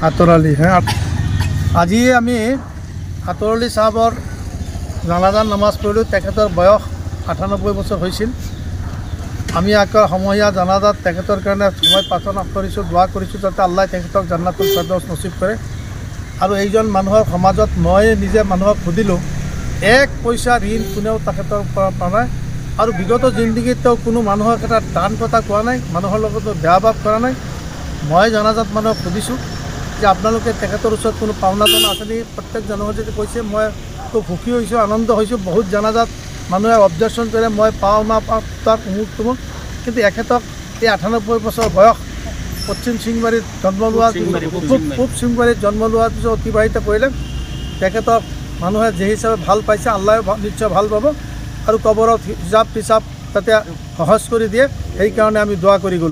আতৰ আলী, হ্যাঁ। আজি আমি আতৰ আলী সাহাবৰ জানাজাত নামাজ পঢ়িলোঁ। তেখেতৰ বয়স 98 বছৰ হৈছিল। আমি আকৌ সমূহীয়া জানাজাত তেখেতৰ কাৰণে সময় প্ৰাৰ্থনা কৰিছোঁ, দোৱা কৰিছোঁ যাতে আল্লাহ তেখেতক জান্নাতুল ফিৰদৌছ নচিব কৰে। আৰু এইজন মানুহৰ সমাজত মই নিজে মানুহক সুধিলোঁ, 1 পইচা ঋণ কোনেও তেখেতৰ পৰা পোৱা নাই। আৰু বিগত জিন্দগীত তেওঁ কোনো মানুহক এটা টান কথা কোৱা নাই, মানুহৰ লগত বেয়া ভাৱ কৰা নাই। মই জানাজাত মানুহক সুধিছোঁ যে আপোনালোকে তেখেতৰ ওচৰত কোনো পাওনাজন আছে নেকি? প্ৰত্যেকজনৰ যদি কৈছে মই খুব সুখী হৈছোঁ, আনন্দ হৈছোঁ। বহুত জানাজাত মানুহে অবজেকশ্যন কৰে মই পাওঁ নাপাওঁ তাক অমুক তমুক, কিন্তু এখেতক এই 98 বছৰ বয়স পশ্চিম সিংবাৰীত জন্ম লোৱা, পূব সিংবাৰীত জন্ম লোৱাৰ পিছত অতিবাহিত কৰিলে। তেখেতক মানুহে যে হিচাপে ভাল পাইছে আল্লাহ নিশ্চয় ভাল পাব আৰু কবৰত হিচাপ তিচাপ তাতে সহজ কৰি দিয়ে। সেইকাৰণে আমি দোৱা কৰি গ'লোঁ।